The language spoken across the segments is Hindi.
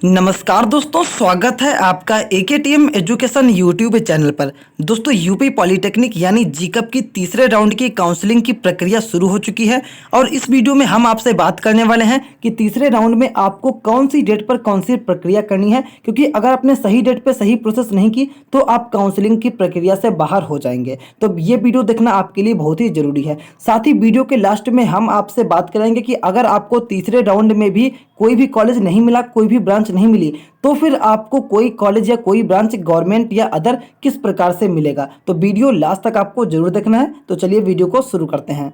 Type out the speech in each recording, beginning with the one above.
नमस्कार दोस्तों, स्वागत है आपका एकेटीएम एजुकेशन यूट्यूब चैनल पर। दोस्तों, यूपी पॉलिटेक्निक यानी जीकअप की तीसरे राउंड की काउंसलिंग की प्रक्रिया शुरू हो चुकी है और इस वीडियो में हम आपसे बात करने वाले हैं कि तीसरे राउंड में आपको कौन सी डेट पर कौन सी प्रक्रिया करनी है, क्योंकि अगर आपने सही डेट पर सही प्रोसेस नहीं की तो आप काउंसलिंग की प्रक्रिया से बाहर हो जाएंगे। तो ये वीडियो देखना आपके लिए बहुत ही जरूरी है। साथ ही वीडियो के लास्ट में हम आपसे बात करेंगे कि अगर आपको तीसरे राउंड में भी कोई भी कॉलेज नहीं मिला, कोई भी ब्रांच नहीं मिली, तो फिर आपको कोई कॉलेज या कोई ब्रांच गवर्नमेंट या अदर किस प्रकार से मिलेगा। तो वीडियो लास्ट तक आपको जरूर देखना है। तो चलिए वीडियो को शुरू करते हैं।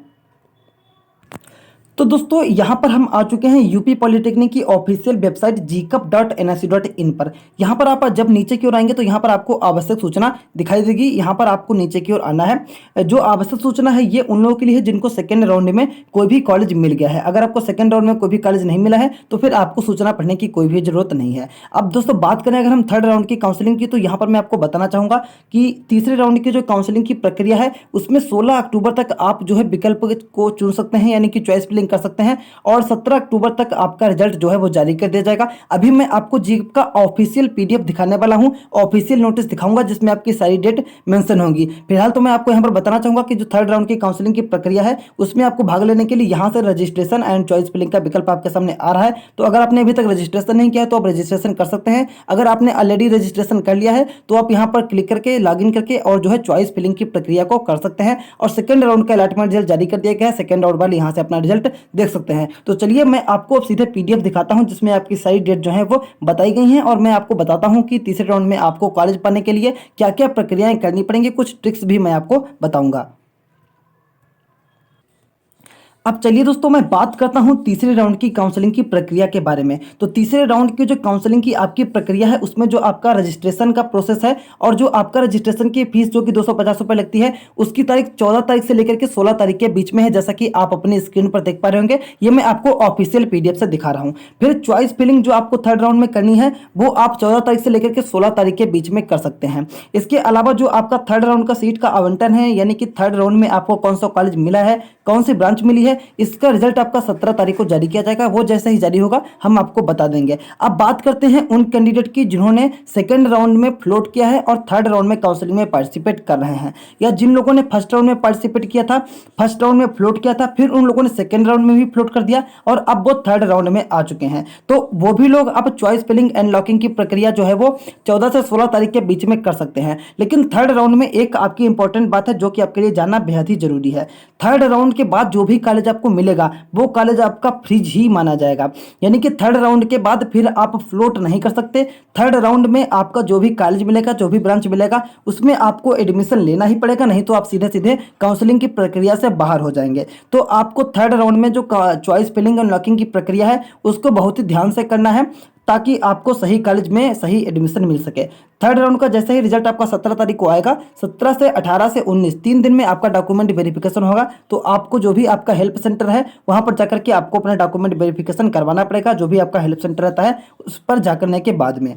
तो दोस्तों, यहाँ पर हम आ चुके हैं यूपी पॉलिटेक्निक की ऑफिशियल वेबसाइट gcup.nse.in पर। यहाँ पर आप जब नीचे की ओर आएंगे तो यहाँ पर आपको आवश्यक सूचना दिखाई देगी। यहाँ पर आपको नीचे की ओर आना है। जो आवश्यक सूचना है ये उन लोगों के लिए है जिनको सेकेंड राउंड में कोई भी कॉलेज मिल गया है। अगर आपको सेकेंड राउंड में कोई भी कॉलेज नहीं मिला है तो फिर आपको सूचना पढ़ने की कोई भी जरूरत नहीं है। अब दोस्तों, बात करें अगर हम थर्ड राउंड की काउंसलिंग की, तो यहाँ पर मैं आपको बताना चाहूँगा कि तीसरे राउंड की जो काउंसलिंग की प्रक्रिया है उसमें 16 अक्टूबर तक आप जो है विकल्प को चुन सकते हैं, यानी कि चॉइस फिलिंग कर सकते हैं और 17 अक्टूबर तक आपका रिजल्ट जो है वो जारी कर दिया जाएगा। अभी मैं आपको जीप का ऑफिशियल पीडीएफ दिखाने वाला हूं, ऑफिशियल नोटिस दिखाऊंगा जिसमें आपकी सारी डेट मेंशन होगी। फिलहाल तो मैं आपको यहां पर बताना चाहूंगा कि जो थर्ड राउंड की काउंसलिंग की प्रक्रिया है उसमें आपको भाग लेने के लिए यहां से रजिस्ट्रेशन एंड चॉइस फिलिंग का विकल्प आपके सामने आ रहा है। तो अगर आपने अभी तक रजिस्ट्रेशन नहीं किया है तो आप रजिस्ट्रेशन कर सकते हैं। अगर आपने ऑलरेडी रजिस्ट्रेशन कर लिया है तो आप यहां पर क्लिक करके लॉगिन करके और जो है चॉइस फिलिंग की प्रक्रिया को कर सकते हैं। और सेकंड राउंड का अलॉटमेंट रिजल्ट जारी कर दिया गया है। सेकंड राउंड वाले यहां से अपना रिजल्ट देख सकते हैं। तो चलिए मैं आपको अब सीधे पीडीएफ दिखाता हूं जिसमें आपकी सारी डेट जो है वो बताई गई हैं और मैं आपको बताता हूं कि तीसरे राउंड में आपको कॉलेज पाने के लिए क्या क्या प्रक्रियाएं करनी पड़ेंगी। कुछ ट्रिक्स भी मैं आपको बताऊंगा। अब चलिए दोस्तों, मैं बात करता हूं तीसरे राउंड की काउंसलिंग की प्रक्रिया के बारे में। तो तीसरे राउंड की जो काउंसलिंग की आपकी प्रक्रिया है उसमें जो आपका रजिस्ट्रेशन का प्रोसेस है और जो आपका रजिस्ट्रेशन की फीस जो कि 250 रुपये लगती है, उसकी तारीख 14 तारीख से लेकर के 16 तारीख के बीच में है, जैसा कि आप अपनी स्क्रीन पर देख पा रहे होंगे। ये मैं आपको ऑफिशियल पीडीएफ से दिखा रहा हूँ। फिर चॉइस फिलिंग जो आपको थर्ड राउंड में करनी है वो आप 14 तारीख से लेकर के 16 तारीख के बीच में कर सकते हैं। इसके अलावा जो आपका थर्ड राउंड का सीट का आवंटन है, यानी कि थर्ड राउंड में आपको कौन सा कॉलेज मिला है, कौन सी ब्रांच मिली है, इसका रिजल्ट आपका 17 तारीख को जारी किया जाएगा। वो जैसे ही जारी होगा हम आपको बता देंगे। अब बात करते हैं उन कैंडिडेट की जिन्होंने सेकंड राउंड में फ्लोट किया है और थर्ड राउंड में काउंसलिंग में पार्टिसिपेट कर रहे हैं, या जिन लोगों ने फर्स्ट राउंड में पार्टिसिपेट किया था, फर्स्ट राउंड में फ्लोट किया था, फिर उन लोगों ने सेकंड राउंड में भी फ्लोट कर दिया और अब वो थर्ड राउंड में आ चुके हैं। तो वो भी लोग अब चॉइस फिलिंग एंड लॉकिंग की प्रक्रिया जो है वो 14 से 16 तारीख के बीच में कर सकते हैं। लेकिन थर्ड राउंड में एक आपकी इंपॉर्टेंट बात है जो कि आपके लिए जानना बेहद ही जरूरी है। थर्ड राउंड के बाद जो भी कॉलेज आपको मिलेगा वो कॉलेज आपका फ्रीज ही माना जाएगा, यानी कि थर्ड राउंड के बाद फिर आप फ्लोट नहीं कर सकते। थर्ड राउंड में आपका जो भी कॉलेज मिलेगा, जो भी ब्रांच मिलेगा, उसमें आपको एडमिशन लेना ही पड़ेगा, नहीं तो आप सीधे सीधे काउंसलिंग की प्रक्रिया से बाहर हो जाएंगे। तो आपको थर्ड राउंड में जो चॉइस फिलिंग और लॉकिंग की प्रक्रिया है उसको बहुत ही ध्यान से करना है ताकि आपको सही कॉलेज में सही एडमिशन मिल सके। थर्ड राउंड का जैसे ही रिजल्ट आपका 17 तारीख को आएगा, 17 से 18 से 19 3 दिन में आपका डॉक्यूमेंट वेरिफिकेशन होगा। तो आपको जो भी आपका हेल्प सेंटर है वहां पर जाकर के आपको अपना डॉक्यूमेंट वेरिफिकेशन करवाना पड़ेगा, जो भी आपका हेल्प सेंटर रहता है उस पर जाकर के बाद में।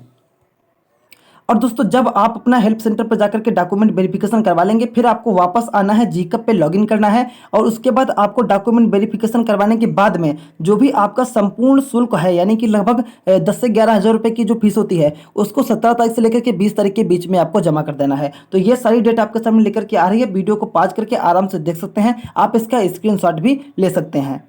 और दोस्तों, जब आप अपना हेल्प सेंटर पर जाकर के डॉक्यूमेंट वेरिफिकेशन करवा लेंगे, फिर आपको वापस आना है, जीकअप पे लॉगिन करना है और उसके बाद आपको डॉक्यूमेंट वेरिफिकेशन करवाने के बाद में जो भी आपका संपूर्ण शुल्क है, यानी कि लगभग 10 से 11 हज़ार रुपये की जो फीस होती है, उसको 17 तारीख से लेकर के 20 तारीख के बीच में आपको जमा कर देना है। तो ये सारी डेट आपके सामने लेकर के आ रही है। वीडियो को पॉज करके आराम से देख सकते हैं, आप इसका स्क्रीनशॉट भी ले सकते हैं।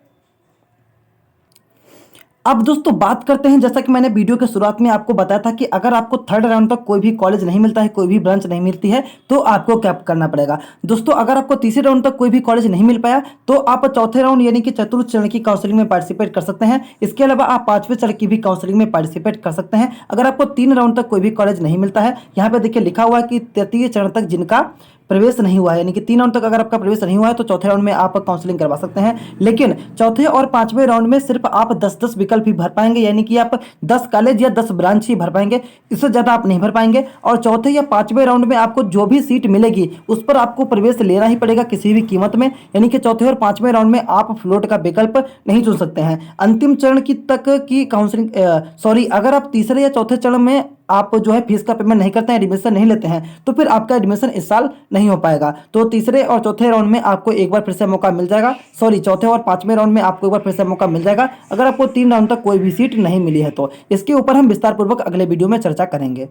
अब दोस्तों, बात करते हैं, जैसा कि मैंने वीडियो के शुरुआत में आपको बताया था कि अगर आपको थर्ड राउंड तक कोई भी कॉलेज नहीं मिलता है, कोई भी ब्रांच नहीं मिलती है, तो आपको क्या करना पड़ेगा। दोस्तों, अगर आपको तीसरे राउंड तक कोई भी कॉलेज नहीं मिल पाया तो आप चौथे राउंड यानी कि चतुर्थ चरण की काउंसलिंग में पार्टिसिपेट कर सकते हैं। इसके अलावा आप पांचवें चरण की भी काउंसलिंग में पार्टिसिपेट कर सकते हैं। अगर आपको 3 राउंड तक कोई भी कॉलेज नहीं मिलता है, यहाँ पे देखिए लिखा हुआ है कि तृतीय चरण तक जिनका प्रवेश नहीं हुआ है, यानी कि 3 राउंड तक अगर आपका प्रवेश नहीं हुआ है तो चौथे राउंड में आप काउंसलिंग करवा सकते हैं। लेकिन चौथे और पांचवें राउंड में सिर्फ आप 10-10 विकल्प ही भर पाएंगे, यानी कि आप 10 कॉलेज या 10 ब्रांच ही भर पाएंगे, इससे ज़्यादा आप नहीं भर पाएंगे। और चौथे या पांचवें राउंड में आपको जो भी सीट मिलेगी उस पर आपको प्रवेश लेना ही पड़ेगा किसी भी कीमत में, यानी कि चौथे और पांचवें राउंड में आप फ्लोट का विकल्प नहीं चुन सकते हैं। अंतिम चरण की तक की काउंसलिंग अगर आप तीसरे या चौथे चरण में आप जो है फीस का पेमेंट नहीं करते हैं, एडमिशन नहीं लेते हैं, तो फिर आपका एडमिशन इस साल नहीं हो पाएगा। तो तीसरे और चौथे राउंड में आपको एक बार फिर से मौका मिल जाएगा, सॉरी चौथे और पांचवें राउंड में आपको एक बार फिर से मौका मिल जाएगा, अगर आपको 3 राउंड तक कोई भी सीट नहीं मिली है तो। इसके ऊपर हम विस्तार पूर्वक अगले वीडियो में चर्चा करेंगे।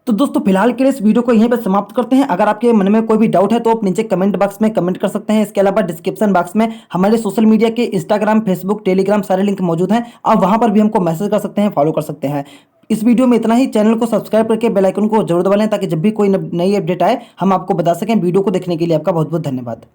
तो दोस्तों फिलहाल के लिए इस वीडियो को यहीं पर समाप्त करते हैं। अगर आपके मन में कोई भी डाउट है तो आप नीचे कमेंट बॉक्स में कमेंट कर सकते हैं। इसके अलावा डिस्क्रिप्शन बॉक्स में हमारे सोशल मीडिया के इंस्टाग्राम, फेसबुक, टेलीग्राम सारे लिंक मौजूद हैं। आप वहां पर भी हमको मैसेज कर सकते हैं, फॉलो कर सकते हैं। इस वीडियो में इतना ही। चैनल को सब्सक्राइब करके बेल आइकन को जरूर दबा लें ताकि जब भी कोई नई अपडेट आए हम आपको बता सकें। वीडियो को देखने के लिए आपका बहुत बहुत धन्यवाद।